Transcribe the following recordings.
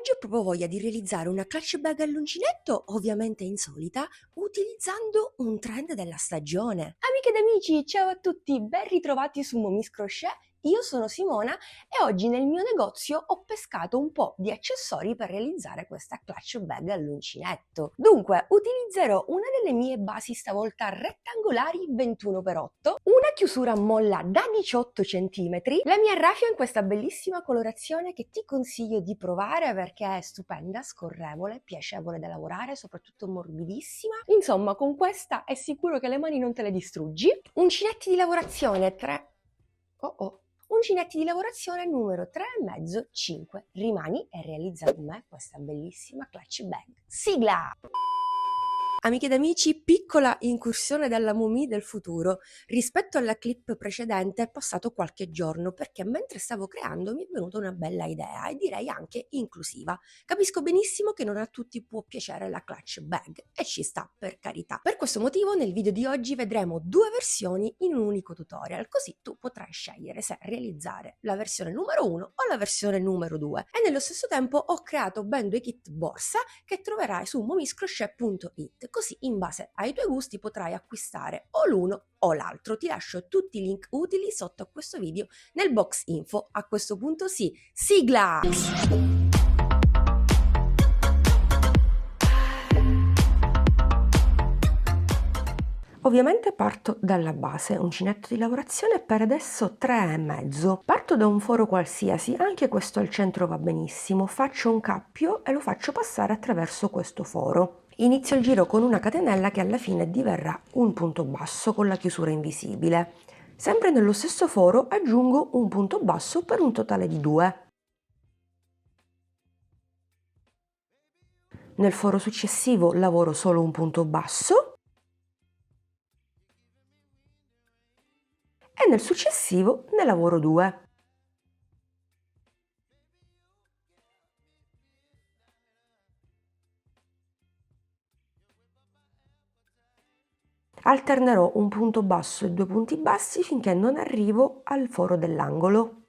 Oggi ho proprio voglia di realizzare una clutch bag all'uncinetto, ovviamente insolita, utilizzando un trend della stagione. Amiche ed amici, ciao a tutti, ben ritrovati su Momis Crochet. Io sono Simona e oggi nel mio negozio ho pescato un po' di accessori per realizzare questa clutch bag all'uncinetto. Dunque, utilizzerò una delle mie basi stavolta rettangolari 21x8, una chiusura a molla da 18 cm, la mia raffia in questa bellissima colorazione che ti consiglio di provare perché è stupenda, scorrevole, piacevole da lavorare, soprattutto morbidissima. Insomma, con questa è sicuro che le mani non te le distruggi. Uncinetti di lavorazione 3... Uncinetti di lavorazione numero 3,5-5. Rimani e realizza con me questa bellissima clutch bag. Sigla! Amiche ed amici, piccola incursione dalla Mumì del futuro. Rispetto alla clip precedente è passato qualche giorno perché mentre stavo creando mi è venuta una bella idea e direi anche inclusiva. Capisco benissimo che non a tutti può piacere la clutch bag e ci sta, per carità. Per questo motivo nel video di oggi vedremo due versioni in un unico tutorial, così tu potrai scegliere se realizzare la versione numero 1 o la versione numero 2. E nello stesso tempo ho creato ben due kit borsa che troverai su momiscrochet.it. Così in base ai tuoi gusti potrai acquistare o l'uno o l'altro. Ti lascio tutti i link utili sotto a questo video nel box info. A questo punto sì, sigla! Ovviamente parto dalla base, uncinetto di lavorazione per adesso 3,5. Parto da un foro qualsiasi, anche questo al centro va benissimo, faccio un cappio e lo faccio passare attraverso questo foro. Inizio il giro con una catenella che alla fine diverrà un punto basso con la chiusura invisibile. Sempre nello stesso foro aggiungo un punto basso per un totale di 2. Nel foro successivo lavoro solo un punto basso e nel successivo ne lavoro 2. Alternerò un punto basso e 2 punti bassi finché non arrivo al foro dell'angolo.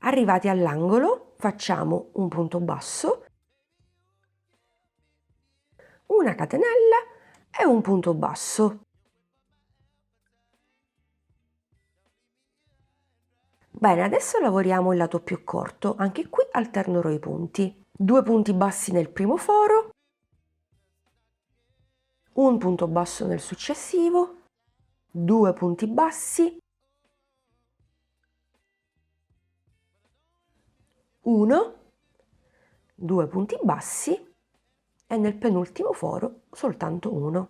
Arrivati all'angolo facciamo un punto basso, una catenella e un punto basso. Bene, adesso lavoriamo il lato più corto, anche qui alternerò i punti. 2 punti bassi nel primo foro, un punto basso nel successivo, 2 punti bassi, 1, 2 punti bassi e nel penultimo foro soltanto 1.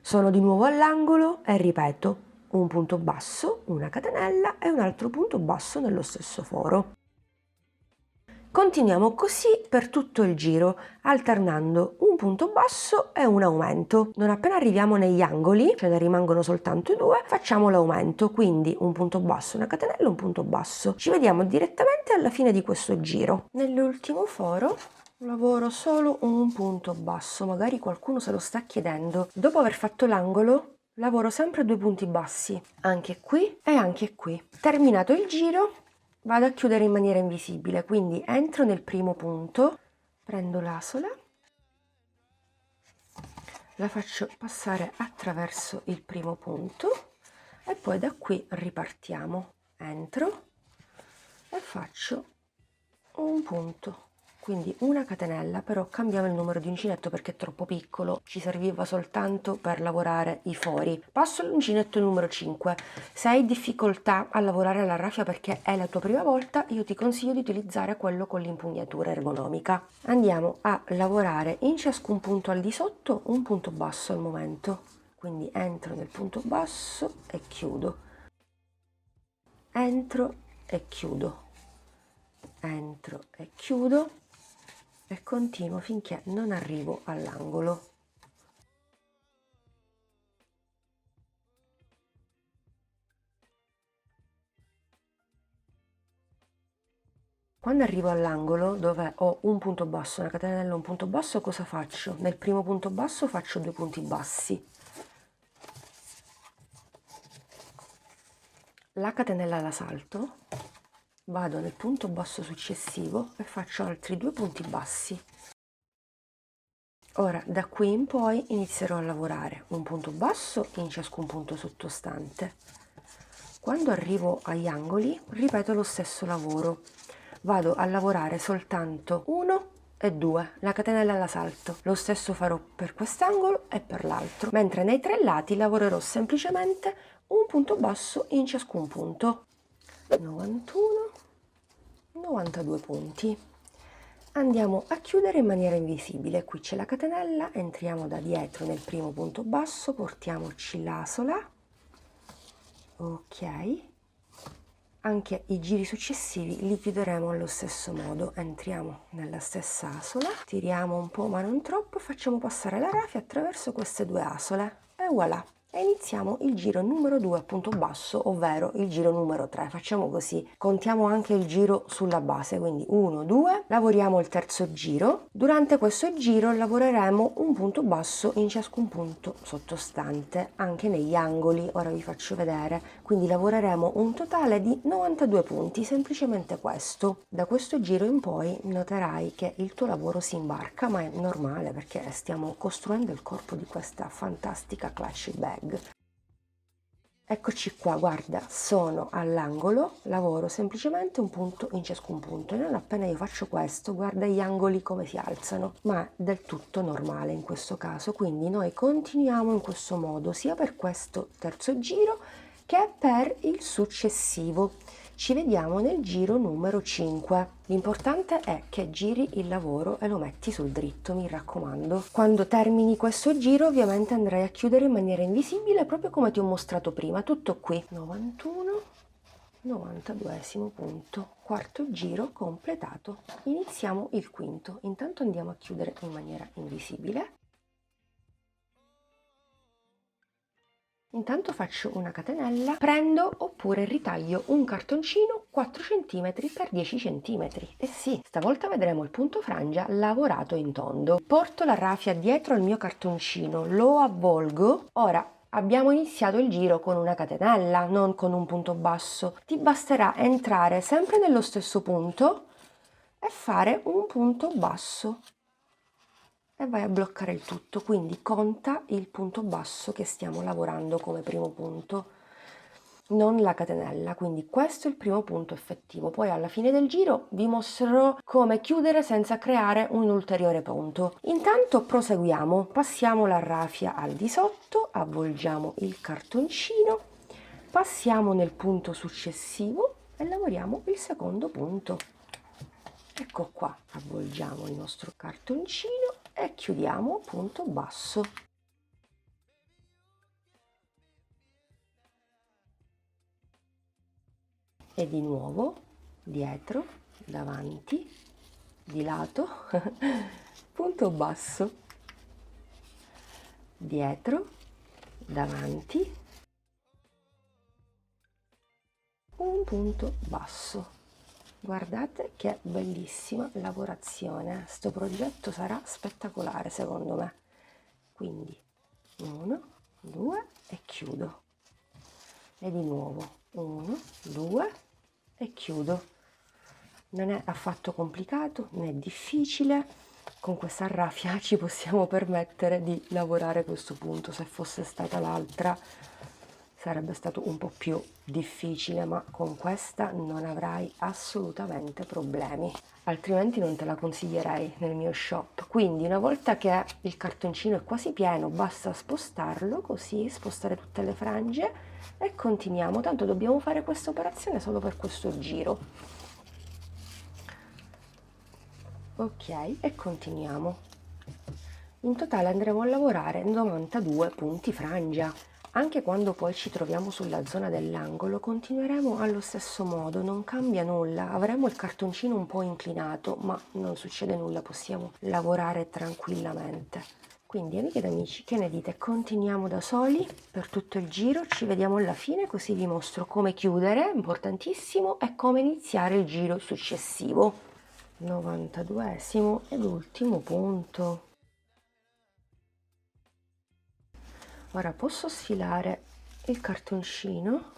Sono di nuovo all'angolo e ripeto un punto basso, una catenella e un altro punto basso nello stesso foro. Continuiamo così per tutto il giro, alternando un punto basso e un aumento. Non appena arriviamo negli angoli, ce ne rimangono soltanto 2, facciamo l'aumento, quindi un punto basso, una catenella, un punto basso. Ci vediamo direttamente alla fine di questo giro. Nell'ultimo foro lavoro solo un punto basso, magari qualcuno se lo sta chiedendo. Dopo aver fatto l'angolo, lavoro sempre 2 punti bassi, anche qui e anche qui. Terminato il giro, vado a chiudere in maniera invisibile, quindi entro nel primo punto, prendo l'asola, la faccio passare attraverso il primo punto e poi da qui ripartiamo. Entro e faccio un punto, quindi una catenella, però cambiamo il numero di uncinetto perché è troppo piccolo, ci serviva soltanto per lavorare i fori. Passo all'uncinetto numero 5. Se hai difficoltà a lavorare la raffia perché è la tua prima volta, io ti consiglio di utilizzare quello con l'impugnatura ergonomica. Andiamo a lavorare in ciascun punto al di sotto un punto basso al momento, quindi entro nel punto basso e chiudo. entro e chiudo, entro e chiudo e continuo finché non arrivo all'angolo. Quando arrivo all'angolo dove ho un punto basso, una catenella e un punto basso, cosa faccio? Nel primo punto basso faccio 2 punti bassi, la catenella la salto, vado nel punto basso successivo e faccio altri 2 punti bassi. Ora da qui in poi inizierò a lavorare un punto basso in ciascun punto sottostante. Quando arrivo agli angoli ripeto lo stesso lavoro, vado a lavorare soltanto 1 e 2, la catenella la salto, lo stesso farò per quest'angolo e per l'altro, mentre nei 3 lati lavorerò semplicemente un punto basso in ciascun punto. 91, 92 punti. Andiamo a chiudere in maniera invisibile, qui c'è la catenella, entriamo da dietro nel primo punto basso, portiamoci l'asola, ok, anche i giri successivi li chiuderemo allo stesso modo, entriamo nella stessa asola, tiriamo un po' ma non troppo, facciamo passare la rafia attraverso queste 2 asole e voilà! E iniziamo il giro numero 2 a punto basso, ovvero il giro numero 3. Facciamo così, contiamo anche il giro sulla base, quindi 1, 2, lavoriamo il terzo giro. Durante questo giro lavoreremo un punto basso in ciascun punto sottostante, anche negli angoli, ora vi faccio vedere. Quindi lavoreremo un totale di 92 punti, semplicemente questo. Da questo giro in poi noterai che il tuo lavoro si imbarca, ma è normale perché stiamo costruendo il corpo di questa fantastica clutch bag. Eccoci qua, guarda, sono all'angolo, lavoro semplicemente un punto in ciascun punto e non appena io faccio questo, guarda gli angoli come si alzano, ma è del tutto normale in questo caso, quindi noi continuiamo in questo modo sia per questo terzo giro che per il successivo. Ci vediamo nel giro numero 5. L'importante è che giri il lavoro e lo metti sul dritto, mi raccomando. Quando termini questo giro ovviamente andrai a chiudere in maniera invisibile proprio come ti ho mostrato prima, tutto qui. 91, 92esimo punto, quarto giro completato. Iniziamo il quinto, intanto andiamo a chiudere in maniera invisibile. Intanto faccio una catenella, prendo oppure ritaglio un cartoncino 4 cm x 10 cm. E sì, stavolta vedremo il punto frangia lavorato in tondo. Porto la rafia dietro al mio cartoncino, lo avvolgo. Ora abbiamo iniziato il giro con una catenella, non con un punto basso. Ti basterà entrare sempre nello stesso punto e fare un punto basso. E vai a bloccare il tutto, quindi conta il punto basso che stiamo lavorando come primo punto, non la catenella, quindi questo è il primo punto effettivo. Poi alla fine del giro vi mostrerò come chiudere senza creare un ulteriore punto. Intanto proseguiamo, passiamo la rafia al di sotto, avvolgiamo il cartoncino, passiamo nel punto successivo e lavoriamo il secondo punto. Ecco qua, avvolgiamo il nostro cartoncino e chiudiamo punto basso. E di nuovo dietro, davanti, di lato, punto basso, dietro, davanti, un punto basso. Guardate che bellissima lavorazione, sto progetto sarà spettacolare secondo me. Quindi 1, 2 e chiudo, e di nuovo 1, 2 e chiudo. Non è affatto complicato né difficile, con questa raffia ci possiamo permettere di lavorare questo punto. Se fosse stata l'altra sarebbe stato un po' più difficile, ma con questa non avrai assolutamente problemi, altrimenti non te la consiglierei nel mio shop. Quindi una volta che il cartoncino è quasi pieno basta spostarlo così, spostare tutte le frange e continuiamo, tanto dobbiamo fare questa operazione solo per questo giro. Ok, e continuiamo. In totale andremo a lavorare 92 punti frangia. Anche quando poi ci troviamo sulla zona dell'angolo continueremo allo stesso modo, non cambia nulla, avremo il cartoncino un po' inclinato, ma non succede nulla, possiamo lavorare tranquillamente. Quindi amiche ed amici, che ne dite? Continuiamo da soli per tutto il giro, ci vediamo alla fine così vi mostro come chiudere, importantissimo, e come iniziare il giro successivo. 92esimo ed ultimo punto. Ora posso sfilare il cartoncino.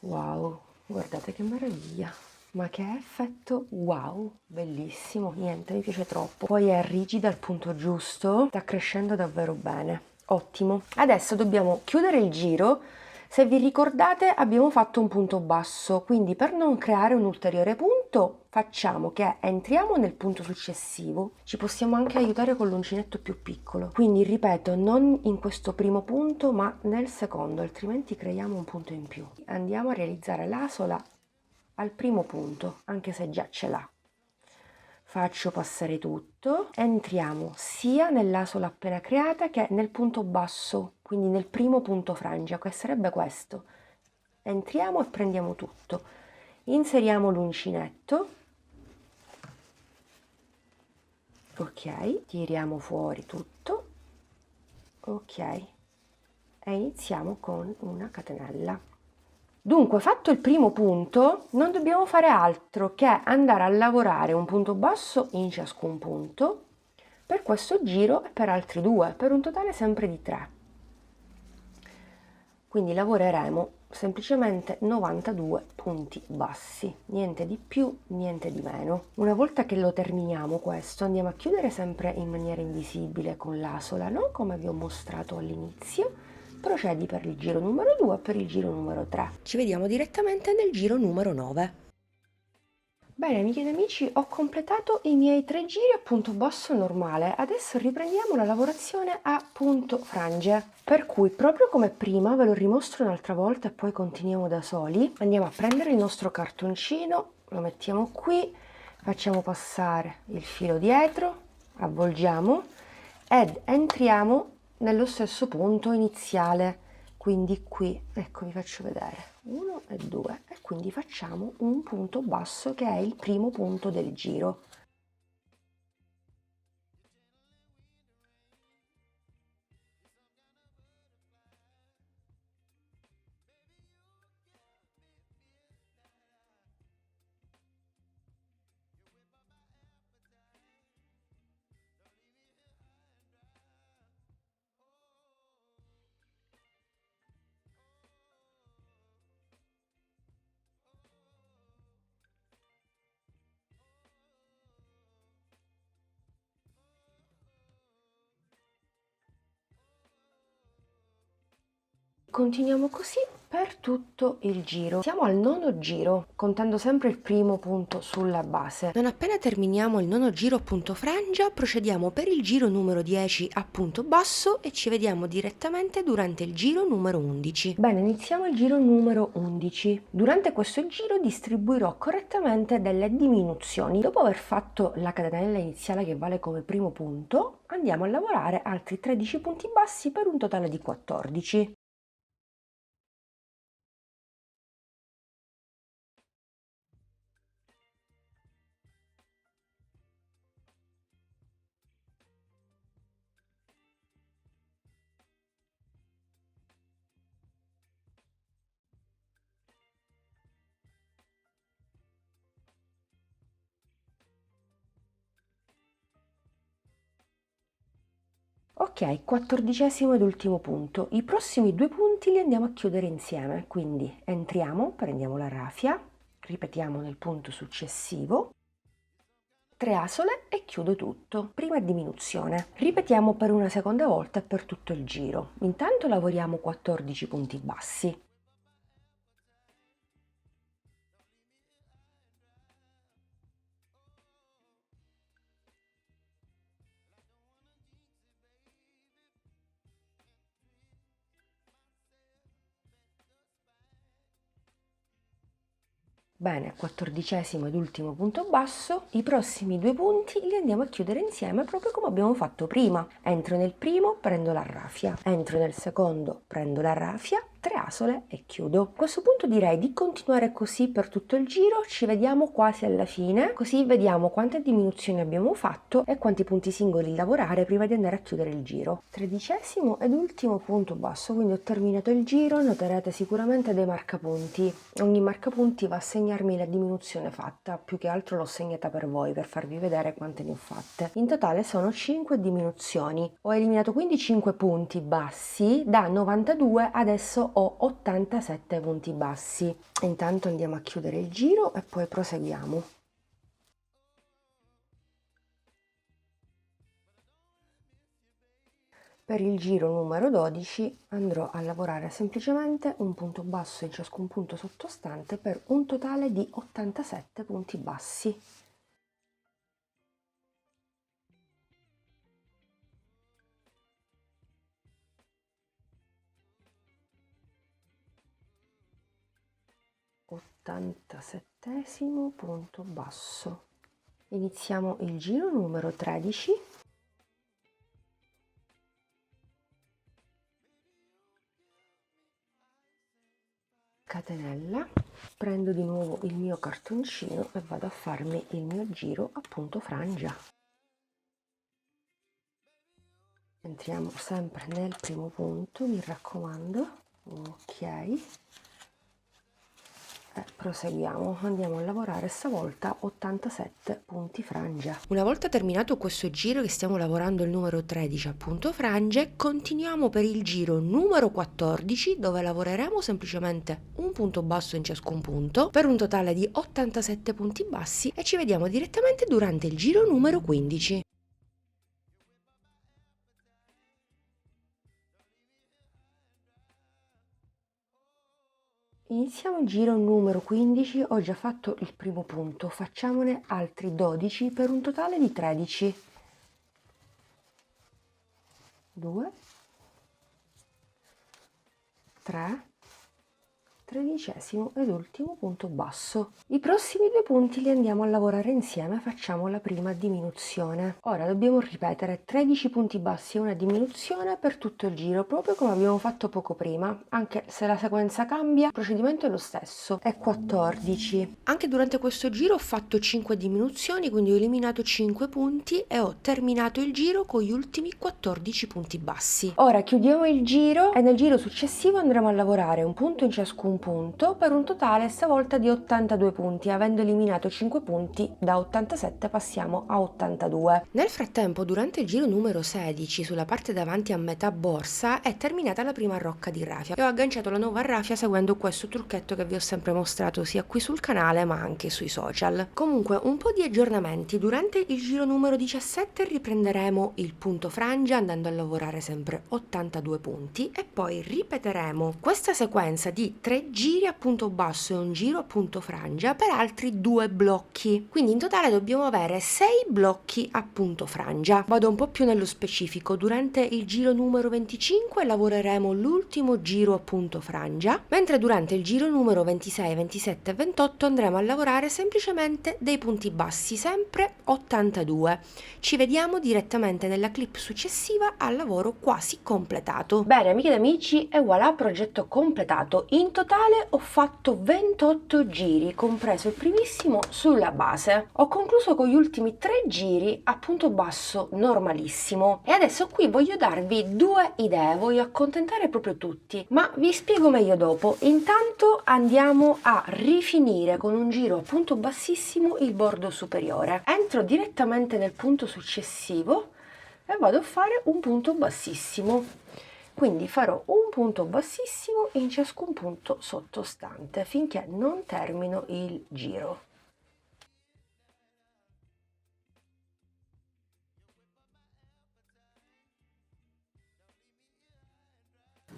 Wow, guardate che meraviglia! Ma che effetto, wow, bellissimo, niente, mi piace troppo. Poi è rigida al punto giusto, sta crescendo davvero bene, ottimo. Adesso dobbiamo chiudere il giro. Se vi ricordate abbiamo fatto un punto basso, quindi per non creare un ulteriore punto facciamo che entriamo nel punto successivo. Ci possiamo anche aiutare con l'uncinetto più piccolo, quindi ripeto, non in questo primo punto ma nel secondo, altrimenti creiamo un punto in più. Andiamo a realizzare l'asola al primo punto, anche se già ce l'ha. Faccio passare tutto, entriamo sia nell'asola appena creata che nel punto basso, quindi nel primo punto frangia, che sarebbe questo. Entriamo e prendiamo tutto, inseriamo l'uncinetto, ok, tiriamo fuori tutto, ok, e iniziamo con una catenella. Dunque, fatto il primo punto, non dobbiamo fare altro che andare a lavorare un punto basso in ciascun punto per questo giro e per altri due, per un totale sempre di 3. Quindi lavoreremo semplicemente 92 punti bassi, niente di più, niente di meno. Una volta che lo terminiamo questo, andiamo a chiudere sempre in maniera invisibile con l'asola, non come vi ho mostrato all'inizio. Procedi per il giro numero 2 e per il giro numero 3. Ci vediamo direttamente nel giro numero 9. Bene amiche ed amici, ho completato i miei 3 giri a punto basso normale. Adesso riprendiamo la lavorazione a punto frange. Per cui, proprio come prima, ve lo rimostro un'altra volta e poi continuiamo da soli. Andiamo a prendere il nostro cartoncino, lo mettiamo qui, facciamo passare il filo dietro, avvolgiamo ed entriamo nello stesso punto iniziale, quindi qui, ecco vi faccio vedere, 1 e 2, e quindi facciamo un punto basso che è il primo punto del giro. Continuiamo così per tutto il giro. Siamo al nono giro, contando sempre il primo punto sulla base. Non appena terminiamo il nono giro a punto frangia, procediamo per il giro numero 10 a punto basso e ci vediamo direttamente durante il giro numero 11. Bene, iniziamo il giro numero 11. Durante questo giro distribuirò correttamente delle diminuzioni. Dopo aver fatto la catenella iniziale che vale come primo punto, andiamo a lavorare altri 13 punti bassi per un totale di 14. Ok, 14° ed ultimo punto. I prossimi 2 punti li andiamo a chiudere insieme, quindi entriamo, prendiamo la rafia, ripetiamo nel punto successivo, 3 asole e chiudo tutto. Prima diminuzione. Ripetiamo per una seconda volta per tutto il giro. Intanto lavoriamo 14 punti bassi. Bene, 14° ed ultimo punto basso, i prossimi 2 punti li andiamo a chiudere insieme proprio come abbiamo fatto prima. Entro nel primo, prendo la raffia, entro nel secondo, prendo la raffia, 3 asole e chiudo. A questo punto direi di continuare così per tutto il giro, ci vediamo quasi alla fine, così vediamo quante diminuzioni abbiamo fatto e quanti punti singoli lavorare prima di andare a chiudere il giro. 13° ed ultimo punto basso, quindi ho terminato il giro, noterete sicuramente dei marcapunti. Ogni marcapunti va a segnarmi la diminuzione fatta, più che altro l'ho segnata per voi, per farvi vedere quante ne ho fatte. In totale sono 5 diminuzioni. Ho eliminato quindi 5 punti bassi, da 92 adesso ho 87 punti bassi. Intanto andiamo a chiudere il giro e poi proseguiamo. Per il giro numero 12 andrò a lavorare semplicemente un punto basso in ciascun punto sottostante per un totale di 87 punti bassi. Settesimo punto basso. Iniziamo il giro numero 13. Catenella, prendo di nuovo il mio cartoncino e vado a farmi il mio giro a punto frangia. Entriamo sempre nel primo punto, mi raccomando. Ok. Proseguiamo, andiamo a lavorare stavolta 87 punti frangia. Una volta terminato questo giro che stiamo lavorando il numero 13 a punto frange, continuiamo per il giro numero 14 dove lavoreremo semplicemente un punto basso in ciascun punto per un totale di 87 punti bassi e ci vediamo direttamente durante il giro numero 15. Iniziamo il giro numero 15, ho già fatto il primo punto, facciamone altri 12 per un totale di 13. 2, 3, 13° ed ultimo punto basso. I prossimi 2 punti li andiamo a lavorare insieme, facciamo la prima diminuzione. Ora dobbiamo ripetere 13 punti bassi e una diminuzione per tutto il giro, proprio come abbiamo fatto poco prima, anche se la sequenza cambia, il procedimento è lo stesso, è 14. Anche durante questo giro ho fatto 5 diminuzioni, quindi ho eliminato 5 punti e ho terminato il giro con gli ultimi 14 punti bassi. Ora chiudiamo il giro e nel giro successivo andremo a lavorare un punto in ciascun punto per un totale stavolta di 82 punti. Avendo eliminato 5 punti, da 87 passiamo a 82. Nel frattempo, durante il giro numero 16, sulla parte davanti a metà borsa è terminata la prima rocca di raffia e ho agganciato la nuova raffia seguendo questo trucchetto che vi ho sempre mostrato sia qui sul canale ma anche sui social. Comunque un po' di aggiornamenti: durante il giro numero 17 riprenderemo il punto frangia andando a lavorare sempre 82 punti e poi ripeteremo questa sequenza di 3 giri a punto basso e un giro a punto frangia per altri 2 blocchi, quindi in totale dobbiamo avere 6 blocchi a punto frangia. Vado un po' più nello specifico: durante il giro numero 25 lavoreremo l'ultimo giro a punto frangia, mentre durante il giro numero 26, 27 e 28 andremo a lavorare semplicemente dei punti bassi, sempre 82. Ci vediamo direttamente nella clip successiva al lavoro quasi completato. Bene amiche ed amici, e voilà, progetto completato. In totale ho fatto 28 giri, compreso il primissimo sulla base. Ho concluso con gli ultimi 3 giri a punto basso normalissimo e adesso qui voglio darvi 2 idee, voglio accontentare proprio tutti, ma vi spiego meglio dopo. Intanto andiamo a rifinire con un giro a punto bassissimo il bordo superiore. Entro direttamente nel punto successivo e vado a fare un punto bassissimo. Quindi farò un punto bassissimo in ciascun punto sottostante finché non termino il giro.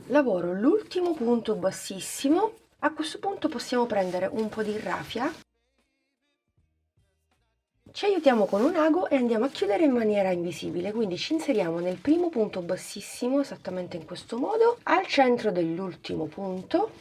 Lavoro l'ultimo punto bassissimo. A questo punto possiamo prendere un po' di raffia. Ci aiutiamo con un ago e andiamo a chiudere in maniera invisibile, quindi ci inseriamo nel primo punto bassissimo esattamente in questo modo, al centro dell'ultimo punto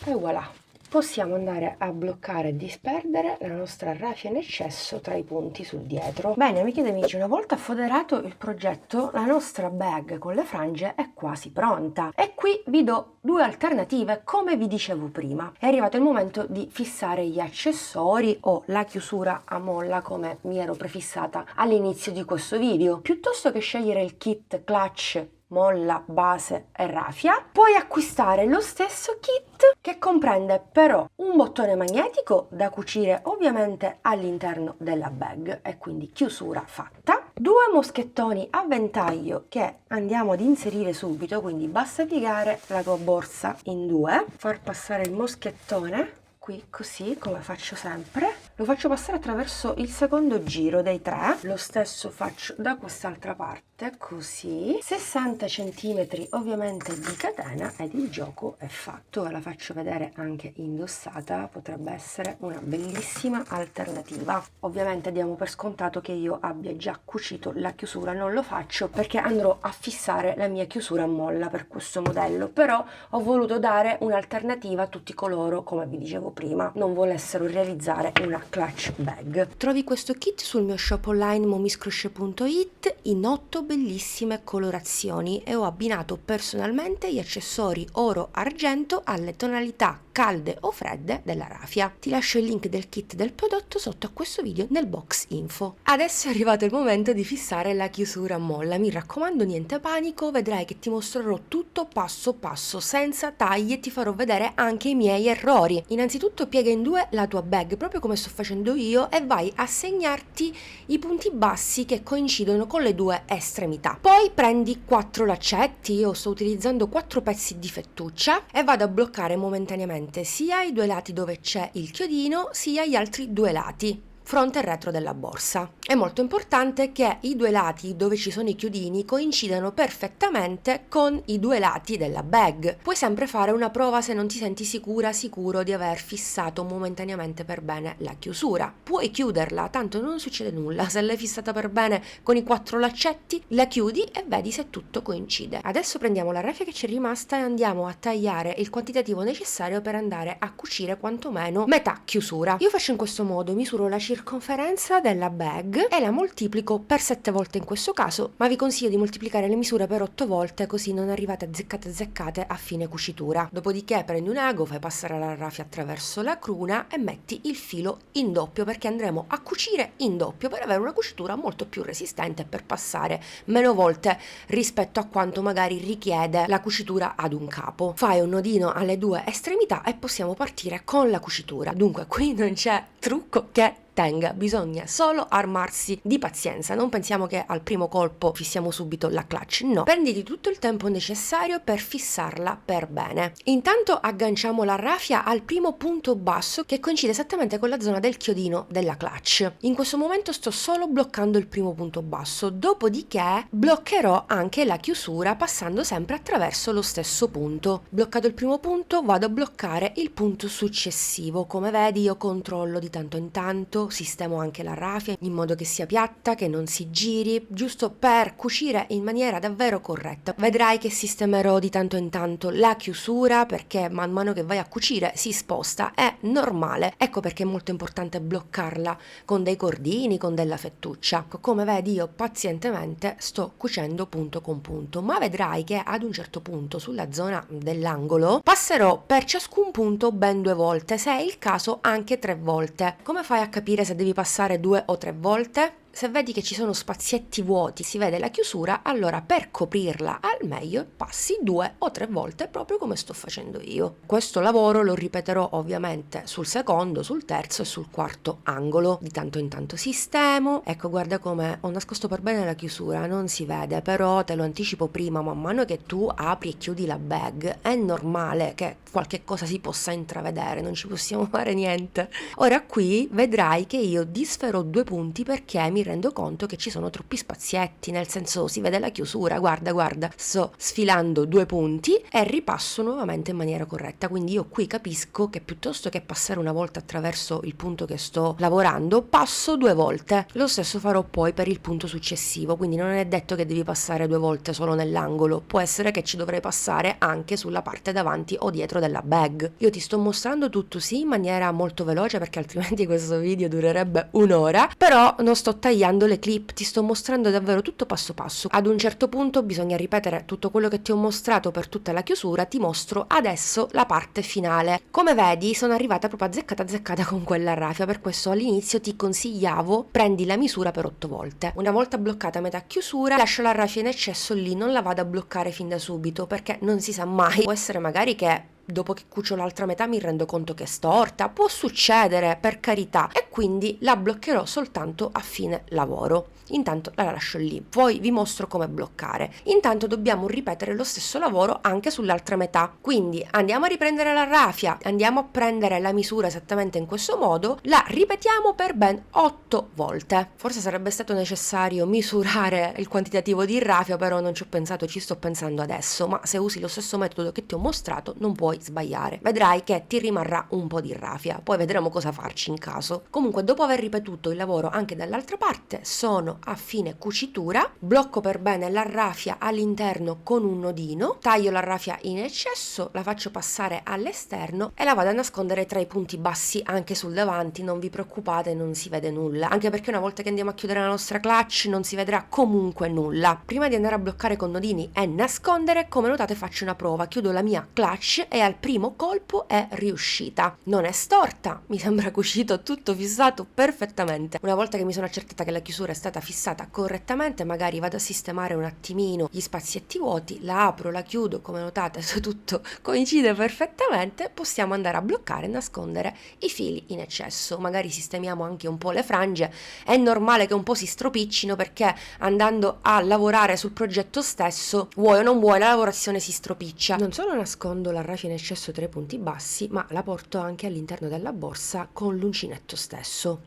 e voilà. possiamo andare a bloccare e disperdere la nostra raffia in eccesso tra i punti sul dietro. Bene amiche ed amici, una volta foderato il progetto, la nostra bag con le frange è quasi pronta e qui vi do due alternative. Come vi dicevo prima, è arrivato il momento di fissare gli accessori o la chiusura a molla come mi ero prefissata all'inizio di questo video. Piuttosto che scegliere il kit clutch, molla, base e raffia, puoi acquistare lo stesso kit che comprende però un bottone magnetico da cucire ovviamente all'interno della bag e quindi chiusura fatta, due moschettoni a ventaglio che andiamo ad inserire subito, quindi basta piegare la tua borsa in due, far passare il moschettone qui così come faccio sempre, lo faccio passare attraverso il secondo giro dei tre, lo stesso faccio da quest'altra parte così, 60 cm ovviamente di catena ed il gioco è fatto. E la faccio vedere anche indossata, potrebbe essere una bellissima alternativa. Ovviamente diamo per scontato che io abbia già cucito la chiusura, non lo faccio perché andrò a fissare la mia chiusura a molla per questo modello, però ho voluto dare un'alternativa a tutti coloro, come vi dicevo prima, non volessero realizzare una clutch bag. Trovi questo kit sul mio shop online momiscrochet.it in 8 bellissime colorazioni e ho abbinato personalmente gli accessori oro argento alle tonalità calde o fredde della raffia. Ti lascio il link del kit del prodotto sotto a questo video nel box info. Adesso è arrivato il momento di fissare la chiusura a molla. Mi raccomando, niente panico, vedrai che ti mostrerò tutto passo passo senza tagli e ti farò vedere anche i miei errori. Innanzitutto piega in due la tua bag proprio come sto facendo io e vai a segnarti i punti bassi che coincidono con le due estremità. Poi prendi 4 laccetti, io sto utilizzando 4 pezzi di fettuccia e vado a bloccare momentaneamente sia i due lati dove c'è il chiodino sia gli altri due lati, fronte e retro della borsa. È molto importante che i due lati dove ci sono i chiodini coincidano perfettamente con i due lati della bag. Puoi sempre fare una prova se non ti senti sicuro di aver fissato momentaneamente per bene la chiusura. Puoi chiuderla, tanto non succede nulla. Se l'hai fissata per bene con i 4 laccetti, la chiudi e vedi se tutto coincide. Adesso prendiamo la raffia che ci è rimasta e andiamo a tagliare il quantitativo necessario per andare a cucire quantomeno metà chiusura. Io faccio in questo modo, misuro la circonferenza della bag e la moltiplico per 7 volte in questo caso, ma vi consiglio di moltiplicare le misure per 8 volte così non arrivate azzeccate a fine cucitura. Dopodiché prendi un ago, fai passare la raffia attraverso la cruna e metti il filo in doppio perché andremo a cucire in doppio per avere una cucitura molto più resistente e per passare meno volte rispetto a quanto magari richiede la cucitura ad un capo. Fai un nodino alle due estremità e possiamo partire con la cucitura. Dunque qui non c'è trucco che tenga, bisogna solo armarsi di pazienza. Non pensiamo che al primo colpo fissiamo subito la clutch, no, prenditi tutto il tempo necessario per fissarla per bene. Intanto agganciamo la raffia al primo punto basso che coincide esattamente con la zona del chiodino della clutch. In questo momento sto solo bloccando il primo punto basso, dopodiché bloccherò anche la chiusura passando sempre attraverso lo stesso punto. Bloccato il primo punto, vado a bloccare il punto successivo. Come vedi io controllo di tanto in tanto, sistemo anche la raffia in modo che sia piatta, che non si giri, giusto per cucire in maniera davvero corretta. Vedrai che sistemerò di tanto in tanto la chiusura perché man mano che vai a cucire si sposta, è normale. Ecco perché è molto importante bloccarla con dei cordini, con della fettuccia. Come vedi io pazientemente sto cucendo punto con punto, ma vedrai che ad un certo punto sulla zona dell'angolo passerò per ciascun punto ben 2 volte, se è il caso anche 3 volte. Come fai a capire se devi passare 2 o 3 volte? Se vedi che ci sono spazietti vuoti, si vede la chiusura, allora per coprirla al meglio passi 2 o 3 volte proprio come sto facendo io. Questo lavoro lo ripeterò ovviamente sul secondo, sul terzo e sul quarto angolo. Di tanto in tanto sistemo. Ecco, guarda come ho nascosto per bene la chiusura, non si vede, però te lo anticipo prima, man mano che tu apri e chiudi la bag è normale che qualche cosa si possa intravedere, non ci possiamo fare niente. Ora qui vedrai che io disferò 2 punti perché mi rendo conto che ci sono troppi spazietti, nel senso si vede la chiusura, guarda, sto sfilando 2 punti e ripasso nuovamente in maniera corretta, quindi io qui capisco che piuttosto che passare una volta attraverso il punto che sto lavorando, passo 2 volte. Lo stesso farò poi per il punto successivo, quindi non è detto che devi passare 2 volte solo nell'angolo, può essere che ci dovrei passare anche sulla parte davanti o dietro della bag. Io ti sto mostrando tutto sì in maniera molto veloce perché altrimenti questo video durerebbe un'ora, però non sto tagliando le clip, ti sto mostrando davvero tutto passo passo. Ad un certo punto bisogna ripetere tutto quello che ti ho mostrato per tutta la chiusura, ti mostro adesso la parte finale. Come vedi sono arrivata proprio azzeccata con quella raffia, per questo all'inizio ti consigliavo prendi la misura per 8 volte. Una volta bloccata a metà chiusura lascio la raffia in eccesso lì, non la vado a bloccare fin da subito perché non si sa mai, può essere magari che dopo che cucio l'altra metà mi rendo conto che è storta, può succedere, per carità, e quindi la bloccherò soltanto a fine lavoro. Intanto la lascio lì, poi vi mostro come bloccare. Intanto dobbiamo ripetere lo stesso lavoro anche sull'altra metà, quindi andiamo a riprendere la raffia, andiamo a prendere la misura esattamente in questo modo, la ripetiamo per ben 8 volte. Forse sarebbe stato necessario misurare il quantitativo di raffia, però non ci ho pensato, ci sto pensando adesso, ma se usi lo stesso metodo che ti ho mostrato non puoi sbagliare. Vedrai che ti rimarrà un po' di raffia, poi vedremo cosa farci in caso. Comunque, dopo aver ripetuto il lavoro anche dall'altra parte, sono a fine cucitura, blocco per bene la raffia all'interno con un nodino, taglio la raffia in eccesso, la faccio passare all'esterno e la vado a nascondere tra i punti bassi anche sul davanti. Non vi preoccupate, non si vede nulla, anche perché una volta che andiamo a chiudere la nostra clutch non si vedrà comunque nulla. Prima di andare a bloccare con nodini e nascondere, come notate faccio una prova, chiudo la mia clutch e al primo colpo è riuscita. Non è storta, mi sembra cucito tutto fissato perfettamente. Una volta che mi sono accertata che la chiusura è stata fissata correttamente, magari vado a sistemare un attimino gli spazietti vuoti, la apro, la chiudo, come notate tutto coincide perfettamente, possiamo andare a bloccare e nascondere i fili in eccesso. Magari sistemiamo anche un po' le frange, è normale che un po' si stropiccino perché andando a lavorare sul progetto stesso, vuoi o non vuoi, la lavorazione si stropiccia. Non solo nascondo la raffia in eccesso tra i punti bassi, ma la porto anche all'interno della borsa con l'uncinetto stesso.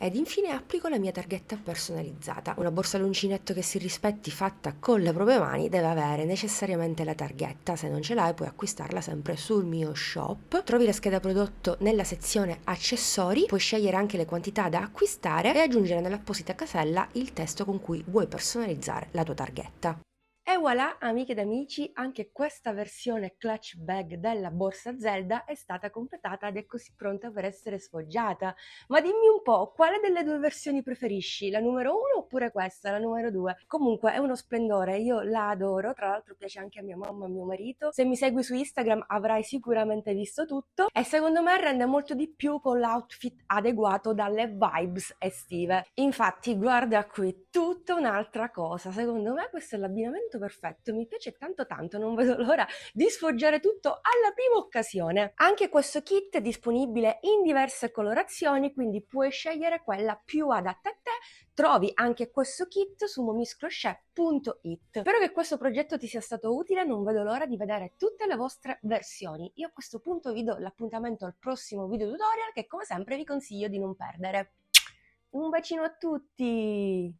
Ed infine applico la mia targhetta personalizzata. Una borsa all'uncinetto che si rispetti, fatta con le proprie mani, deve avere necessariamente la targhetta. Se non ce l'hai puoi acquistarla sempre sul mio shop. Trovi la scheda prodotto nella sezione accessori, puoi scegliere anche le quantità da acquistare e aggiungere nell'apposita casella il testo con cui vuoi personalizzare la tua targhetta. E voilà, amiche ed amici, anche questa versione clutch bag della borsa Zelda è stata completata ed è così pronta per essere sfoggiata. Ma dimmi un po', quale delle due versioni preferisci? La numero 1 oppure questa, la numero 2? Comunque è uno splendore, io la adoro, tra l'altro piace anche a mia mamma e a mio marito. Se mi segui su Instagram avrai sicuramente visto tutto e secondo me rende molto di più con l'outfit adeguato dalle vibes estive. Infatti guarda qui, tutta un'altra cosa, secondo me questo è l'abbinamento perfetto, mi piace tanto, non vedo l'ora di sfoggiare tutto alla prima occasione. Anche questo kit è disponibile in diverse colorazioni, quindi puoi scegliere quella più adatta a te. Trovi anche questo kit su momiscrochet.it. Spero che questo progetto ti sia stato utile, non vedo l'ora di vedere tutte le vostre versioni. Io a questo punto vi do l'appuntamento al prossimo video tutorial che come sempre vi consiglio di non perdere. Un bacino a tutti!